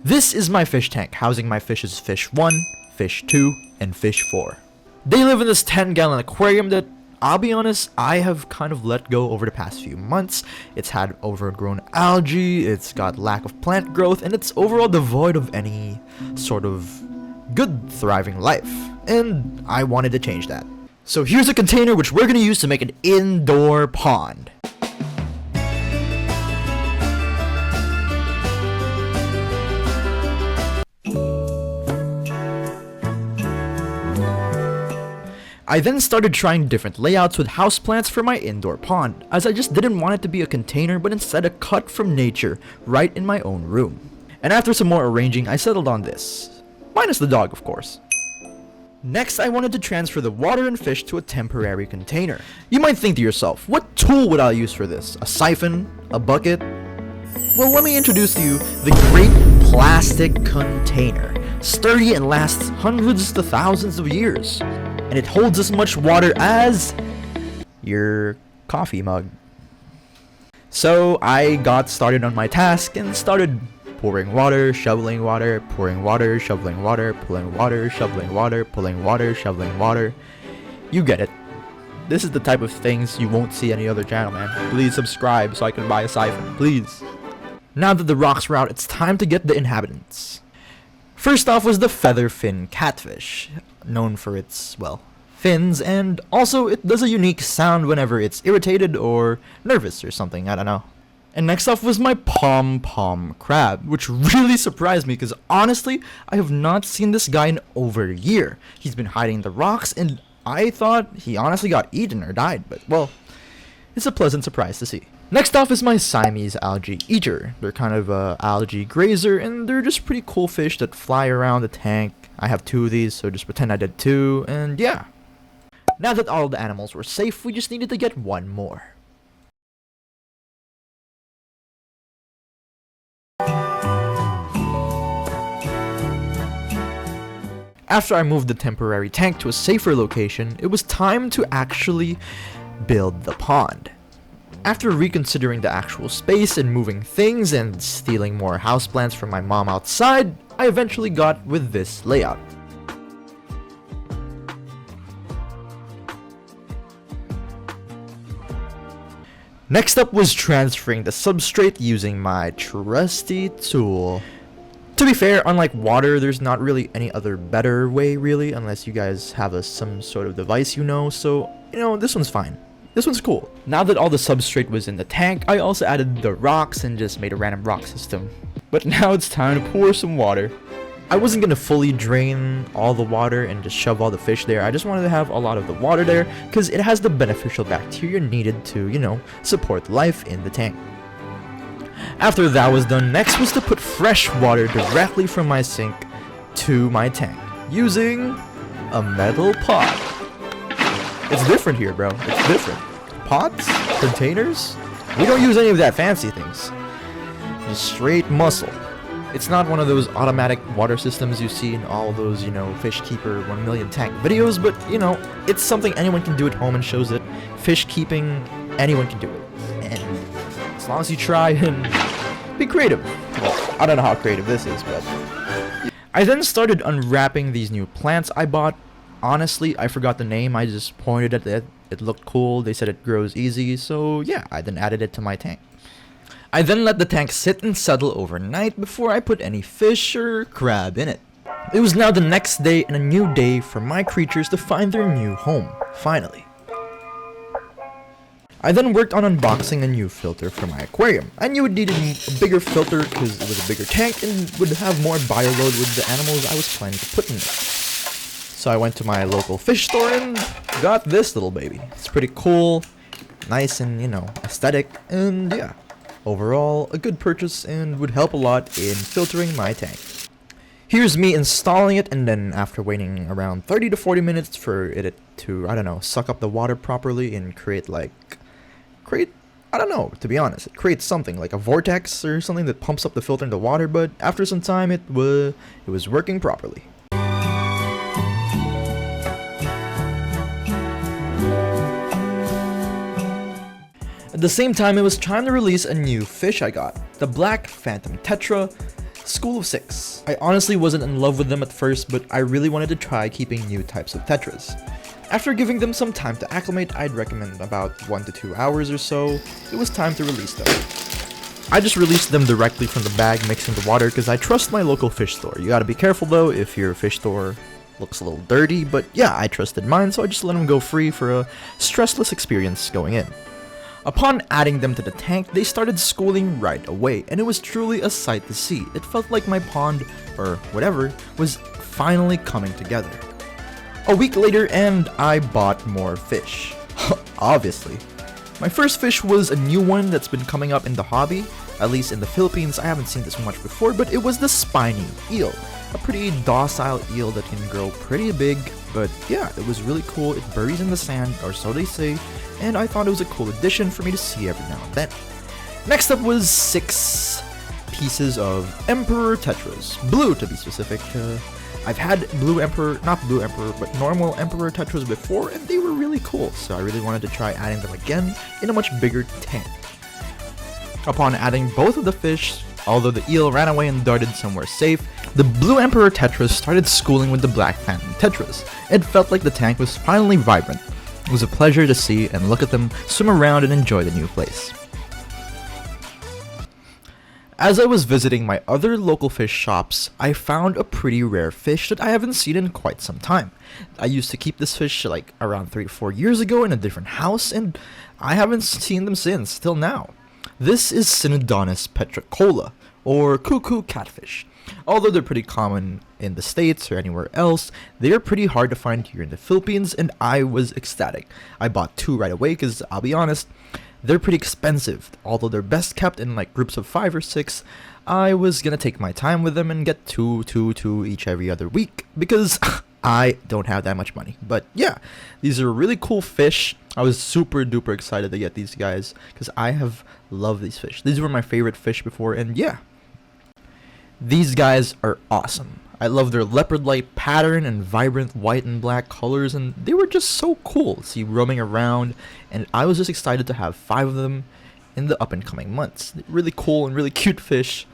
This is my fish tank, housing my fishes Fish 1, Fish 2, and Fish 4. They live in this 10-gallon aquarium that, I'll be honest, I have kind of let go over the past few months. It's had overgrown algae, it's got lack of plant growth, and it's overall devoid of any sort of good thriving life. And I wanted to change that. So here's a container which we're going to use to make an indoor pond. I then started trying different layouts with houseplants for my indoor pond, as I just didn't want it to be a container but instead a cut from nature right in my own room. And after some more arranging, I settled on this. Minus the dog, of course. Next, I wanted to transfer the water and fish to a temporary container. You might think to yourself, what tool would I use for this? A siphon? A bucket? Well, let me introduce to you the great plastic container. Sturdy and lasts hundreds to thousands of years. And it holds as much water as your coffee mug. So I got started on my task and started pouring water, shoveling water, pouring water, shoveling water, pulling water, shoveling water, pulling water, shoveling water. You get it. This is the type of things you won't see any other channel, man. Please subscribe so I can buy a siphon, please. Now that the rocks were out, it's time to get the inhabitants. First off was the featherfin catfish, known for its, well, fins, and also it does a unique sound whenever it's irritated or nervous or something, I don't know. And next off was my pom-pom crab, which really surprised me because honestly, I have not seen this guy in over a year. He's been hiding in the rocks and I thought he honestly got eaten or died, but well, it's a pleasant surprise to see. Next off is my Siamese algae eater. They're kind of a algae grazer and they're just pretty cool fish that fly around the tank. I have 2 of these, so just pretend I did 2, and yeah. Now that all the animals were safe, we just needed to get 1 more. After I moved the temporary tank to a safer location, it was time to actually build the pond. After reconsidering the actual space and moving things and stealing more houseplants from my mom outside, I eventually got with this layout. Next up was transferring the substrate using my trusty tool. To be fair, unlike water, there's not really any other better way really, unless you guys have some sort of device so, this one's fine. This one's cool. Now that all the substrate was in the tank, I also added the rocks and just made a random rock system. But now it's time to pour some water. I wasn't gonna fully drain all the water and just shove all the fish there. I just wanted to have a lot of the water there because it has the beneficial bacteria needed to, support life in the tank. After that was done, next was to put fresh water directly from my sink to my tank using a metal pot. It's different here, bro. It's different. Pots? Containers? We don't use any of that fancy things. Just straight muscle. It's not one of those automatic water systems you see in all those, Fishkeeper 1 million tank videos, but, it's something anyone can do at home and shows that Fishkeeping, anyone can do it. And as long as you try and be creative. Well, I don't know how creative this is, but... I then started unwrapping these new plants I bought. Honestly, I forgot the name. I just pointed at it. It looked cool. They said it grows easy, so yeah, I then added it to my tank. I then let the tank sit and settle overnight before I put any fish or crab in it. It was now the next day and a new day for my creatures to find their new home, finally. I then worked on unboxing a new filter for my aquarium. I knew it needed a bigger filter because it was a bigger tank and would have more bioload with the animals I was planning to put in it. So I went to my local fish store and got this little baby. It's pretty cool, nice and, aesthetic, and yeah. Overall, a good purchase and would help a lot in filtering my tank. Here's me installing it, and then after waiting around 30 to 40 minutes for it to, suck up the water properly and create, I don't know, to be honest. It creates something, like a vortex or something that pumps up the filter in the water, but after some time it was working properly. At the same time, it was time to release a new fish I got, the black phantom tetra, School of Six. I honestly wasn't in love with them at first, but I really wanted to try keeping new types of tetras. After giving them some time to acclimate, I'd recommend about 1 to 2 hours or so, it was time to release them. I just released them directly from the bag mixing the water because I trust my local fish store. You gotta be careful though if your fish store looks a little dirty, but yeah, I trusted mine, so I just let them go free for a stressless experience going in. Upon adding them to the tank, they started schooling right away, and it was truly a sight to see. It felt like my pond, or whatever, was finally coming together. A week later, and I bought more fish. Obviously. My first fish was a new one that's been coming up in the hobby. At least in the Philippines, I haven't seen this much before, but it was the spiny eel. A pretty docile eel that can grow pretty big, but yeah, it was really cool. It buries in the sand, or so they say, and I thought it was a cool addition for me to see every now and then. Next up was 6 pieces of Emperor Tetras. Blue, to be specific. I've had not Blue Emperor, but normal Emperor Tetras before, and they were really cool, so I really wanted to try adding them again in a much bigger tank. Upon adding both of the fish, although the eel ran away and darted somewhere safe, the Blue Emperor Tetras started schooling with the Black Phantom Tetras. It felt like the tank was finally vibrant. It was a pleasure to see and look at them swim around and enjoy the new place. As I was visiting my other local fish shops, I found a pretty rare fish that I haven't seen in quite some time. I used to keep this fish like around 3 to 4 years ago in a different house, and I haven't seen them since, till now. This is Synodontis petricola, or cuckoo catfish. Although they're pretty common in the States or anywhere else, they are pretty hard to find here in the Philippines, and I was ecstatic. I bought 2 right away because, I'll be honest, they're pretty expensive. Although they're best kept in like groups of 5 or 6, I was gonna take my time with them and get two each every other week because I don't have that much money. But yeah, these are really cool fish. I was super duper excited to get these guys because I have loved these fish. These were my favorite fish before, and yeah, these guys are awesome. I love their leopard-like pattern and vibrant white and black colors, and they were just so cool to see roaming around, and I was just excited to have 5 of them in the up-and-coming months. Really cool and really cute fish.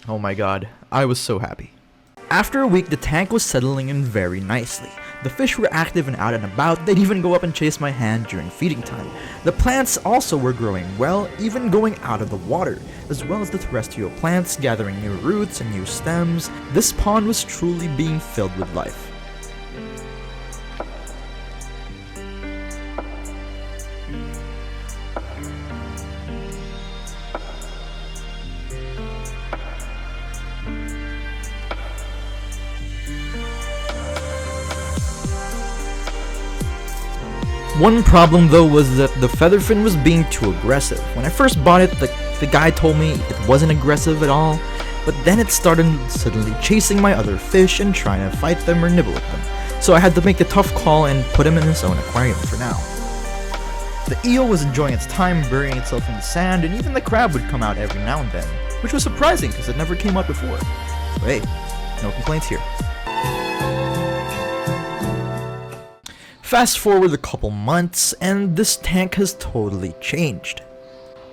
Oh my god, I was so happy. After a week, the tank was settling in very nicely. The fish were active and out and about. They'd even go up and chase my hand during feeding time. The plants also were growing well, even going out of the water, as well as the terrestrial plants gathering new roots and new stems. This pond was truly being filled with life. One problem though was that the featherfin was being too aggressive. When I first bought it, the guy told me it wasn't aggressive at all, but then it started suddenly chasing my other fish and trying to fight them or nibble at them. So I had to make a tough call and put him in his own aquarium for now. The eel was enjoying its time burying itself in the sand, and even the crab would come out every now and then, which was surprising because it never came out before. So hey, no complaints here. Fast forward a couple months, and this tank has totally changed.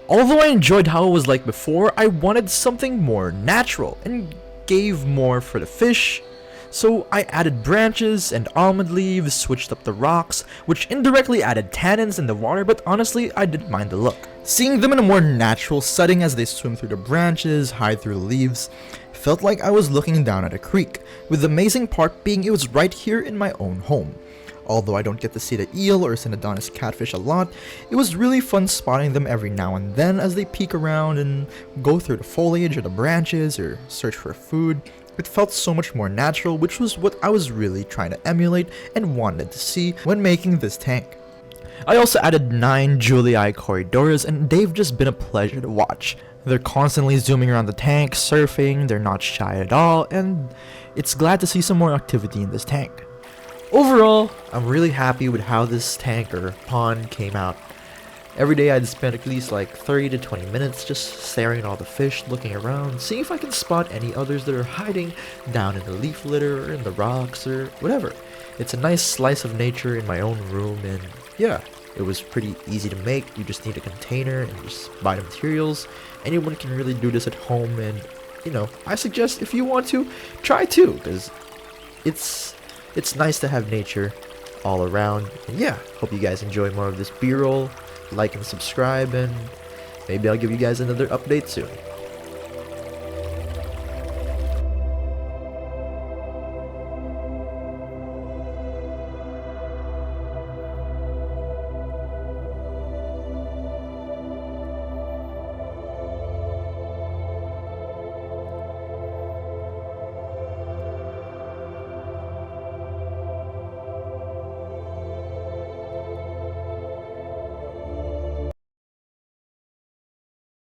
Although I enjoyed how it was like before, I wanted something more natural and gave more for the fish. So I added branches and almond leaves, switched up the rocks, which indirectly added tannins in the water, but honestly, I didn't mind the look. Seeing them in a more natural setting as they swim through the branches, hide through the leaves, felt like I was looking down at a creek, with the amazing part being it was right here in my own home. Although I don't get to see the eel or Synodontis catfish a lot, it was really fun spotting them every now and then as they peek around and go through the foliage or the branches or search for food. It felt so much more natural, which was what I was really trying to emulate and wanted to see when making this tank. I also added 9 Julii corridoras, and they've just been a pleasure to watch. They're constantly zooming around the tank, surfing, they're not shy at all, and it's glad to see some more activity in this tank. Overall, I'm really happy with how this tank or pond came out. Every day I'd spend at least like 30 to 20 minutes just staring at all the fish, looking around, seeing if I can spot any others that are hiding down in the leaf litter or in the rocks or whatever. It's a nice slice of nature in my own room, and yeah, it was pretty easy to make. You just need a container and just buy the materials. Anyone can really do this at home, and you know, I suggest if you want to, try too, because it's nice to have nature all around. And yeah, hope you guys enjoy more of this B-roll. Like and subscribe, and maybe I'll give you guys another update soon.